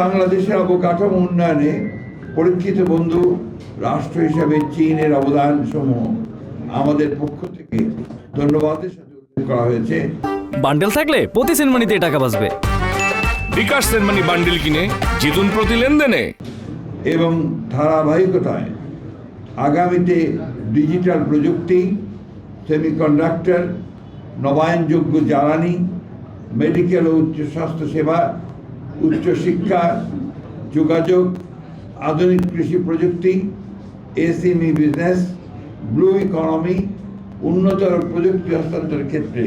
বাংলাদেশের অবকাঠামো উন্নয়নে পরীক্ষিত বন্ধু রাষ্ট্র হিসাবে চীনের অবদান সমূহ আমাদের পক্ষ থেকে ধন্যবাদের সাথে উল্লেখ করা হয়েছে। বান্ডেল থাকলে প্রতি সেনমানিতে টাকা বাঁচবে। বিকাশ সেনমানি বান্ডেল কিনে জিতুন প্রতি লেনদেনে। এবং ধারাবাহিকতায় আগামীতে ডিজিটাল প্রযুক্তি, সেমিকন্ডাক্টর, নবায়নযোগ্য জ্বালানি, মেডিকেল ও উচ্চ স্বাস্থ্যসেবা, উচ্চশিক্ষা, যোগাযোগ, আধুনিক কৃষি প্রযুক্তি, এসএমই বিজনেস, ব্লু ইকোনমি, উন্নতর প্রযুক্তি হস্তান্তরের ক্ষেত্রে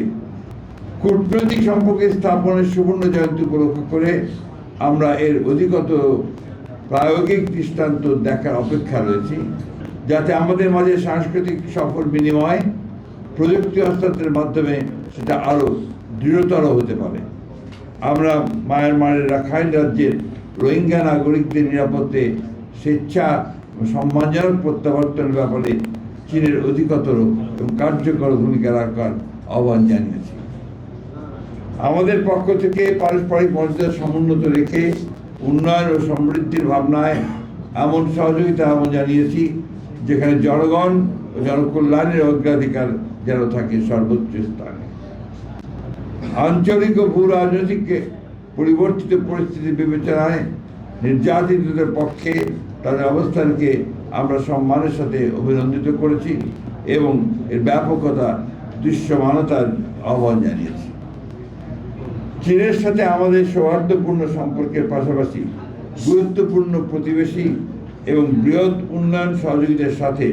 কূটনৈতিক সম্পর্ক স্থাপনের সুবর্ণ জয়ন্তী উপলক্ষ করে আমরা এর অধিকতর প্রায়োগিক দৃষ্টান্ত দেখার অপেক্ষা রয়েছি, যাতে আমাদের মাঝে সাংস্কৃতিক সফর বিনিময় প্রযুক্তি হস্তান্তরের মাধ্যমে সেটা আরও দৃঢ়তর হতে পারে। আমরা মায়ানমারের রাখাইন রাজ্যের রোহিঙ্গা নাগরিকদের নিরাপত্তে স্বেচ্ছা সম্মানজনক প্রত্যাবর্তনের ব্যাপারে চীনের অধিকতর এবং কার্যকর ভূমিকা রাখার আহ্বান জানিয়েছি। আমাদের পক্ষ থেকে পারস্পরিক মর্যাদা সমুন্নত রেখে উন্নয়ন ও সমৃদ্ধির ভাবনায় এমন সহযোগিতা আহ্বান জানিয়েছি যেখানে জনগণ ও জনকল্যাণের অগ্রাধিকার যেন থাকে সর্বোচ্চ স্থানে। আঞ্চলিক ও ভূ রাজনৈতিক পরিবর্তিত পরিস্থিতি বিবেচনায় নির্যাতিতদের পক্ষে তাদের অবস্থানকে আমরা সম্মানের সাথে অভিনন্দিত করেছি এবং এর ব্যাপকতা দৃশ্যমানতার আহ্বান জানিয়েছি। চীনের সাথে আমাদের সৌহার্দ্যপূর্ণ সম্পর্কের পাশাপাশি গুরুত্বপূর্ণ প্রতিবেশী এবং বৃহৎ উন্নয়ন সহযোগিতার সাথে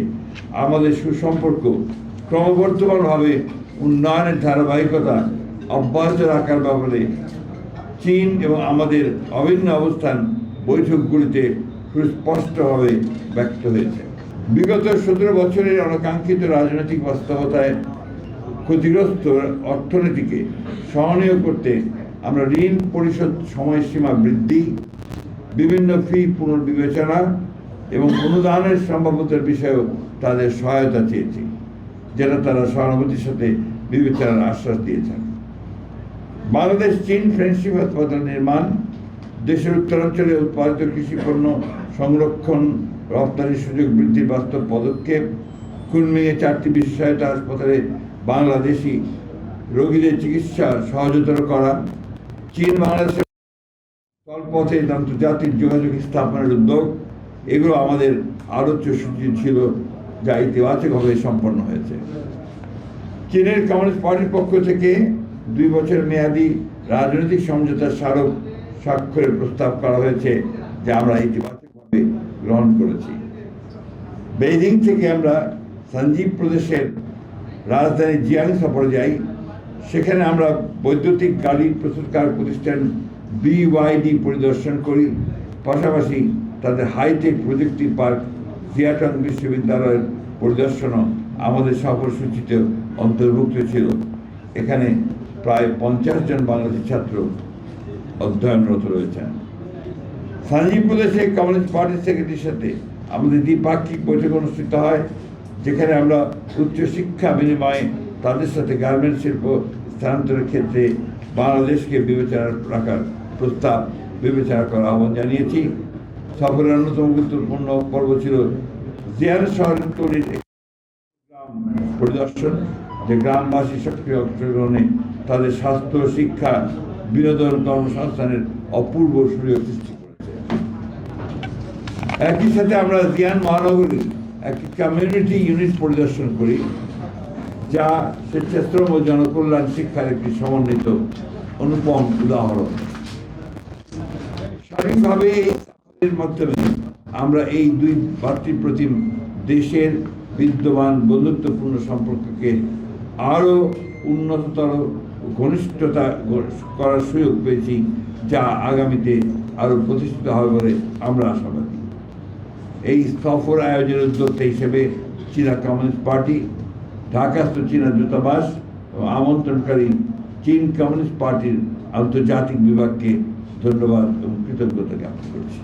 আমাদের সুসম্পর্ক ক্রমবর্ধমানভাবে উন্নয়নের ধারাবাহিকতা অব্যাহত রাখার ব্যাপারে চীন এবং আমাদের অভিন্ন অবস্থান বৈঠকগুলিতে সুস্পষ্টভাবে ব্যক্ত হয়েছে। বিগত 17 বছরের অনাকাঙ্ক্ষিত রাজনৈতিক বাস্তবতায় ক্ষতিগ্রস্ত অর্থনীতিকে সহনীয় করতে আমরা ঋণ পরিশোধ সময়সীমা বৃদ্ধি, বিভিন্ন ফি পুনর্বিবেচনা এবং অনুদানের সম্ভাব্যতার বিষয়েও তাদের সহায়তা চেয়েছি, যেটা তারা সহানুভূতির সাথে বিবেচনার আশ্বাস দিয়েছেন। বাংলাদেশ চীন ফ্রেন্ডশিপ হাসপাতাল নির্মাণ, দেশের উত্তরাঞ্চলে উৎপাদিত কৃষিপণ্য সংরক্ষণ, রপ্তানির সুযোগ বৃদ্ধির বাস্তব পদক্ষেপ, কুনমিংয়ে 4টি বিশেষায়িত হাসপাতালে বাংলাদেশি রোগীদের চিকিৎসা সহজতর করা, চীন বাংলাদেশের স্থলপথে আন্তর্জাতিক যোগাযোগ স্থাপনের উদ্যোগ, এগুলো আমাদের আলোচ্য সূচি ছিল, যা ইতিবাচকভাবে সম্পন্ন হয়েছে। চীনের কমিউনিস্ট পার্টির পক্ষ থেকে 2 বছর মেয়াদী রাজনৈতিক সমঝোতার স্মারক স্বাক্ষরের প্রস্তাব করা হয়েছে, যা আমরা ইতিবাচকভাবে গ্রহণ করেছি। বেইজিং থেকে আমরা সঞ্জীব প্রদেশের রাজধানী জিয়াং সফরে যাই। সেখানে আমরা বৈদ্যুতিক গাড়ি প্রস্তুতকারক প্রতিষ্ঠান BYD পরিদর্শন করি। পাশাপাশি তাদের হাইটেক প্রযুক্তি পার্ক জিয়াটং বিশ্ববিদ্যালয়ের পরিদর্শনও আমাদের সফরসূচিতে অন্তর্ভুক্ত ছিল। এখানে প্রায় 50 জন বাংলাদেশি ছাত্র অধ্যয়নরত রয়েছেন। সঞ্জীব প্রদেশে কমিউনিস্ট পার্টির সেক্রেটারির সাথে আমাদের দ্বিপাক্ষিক বৈঠক অনুষ্ঠিত হয়, যেখানে আমরা উচ্চশিক্ষা বিনিময়ে তাদের সাথে গার্মেন্টস শিল্প স্থানান্তরের ক্ষেত্রে বাংলাদেশকে বিবেচনা রাখার প্রস্তাব বিবেচনা করার আহ্বান জানিয়েছি। সফরের অন্যতম গুরুত্বপূর্ণ পর্ব ছিল জিয়ান শহরের তৈরির গ্রাম পরিদর্শন, যে গ্রামবাসী সক্রিয় অংশগ্রহণে তাদের স্বাস্থ্য, শিক্ষা, বিনোদন, কর্মসংস্থানের অপূর্ব সুযোগ সৃষ্টি করেছে। একই সাথে আমরা জিয়ান মহানগরীর একটি কমিউনিটি ইউনিট পরিদর্শন করি, যা স্বেচ্ছাশ্রম ও জনকল্যাণ শিক্ষার একটি সমন্বিত অনুপম উদাহরণ। সঠিকভাবে এর মাধ্যমে আমরা এই 2 ভাতৃপ্রতিম দেশের বিদ্যমান বন্ধুত্বপূর্ণ সম্পর্ককে আরও উন্নততর ঘনিষ্ঠতা করার সুযোগ পেয়েছি, যা আগামীতে আরও প্রতিষ্ঠিত হবে বলে আমরা আশাবাদী। এই সফর আয়োজনের উদ্যোক্তা হিসেবে চীনা কমিউনিস্ট পার্টি, ঢাকাস্থ চীনা দূতাবাস এবং আমন্ত্রণকারী চীন কমিউনিস্ট পার্টির আন্তর্জাতিক বিভাগকে ধন্যবাদ এবং কৃতজ্ঞতা জ্ঞাপন করছি।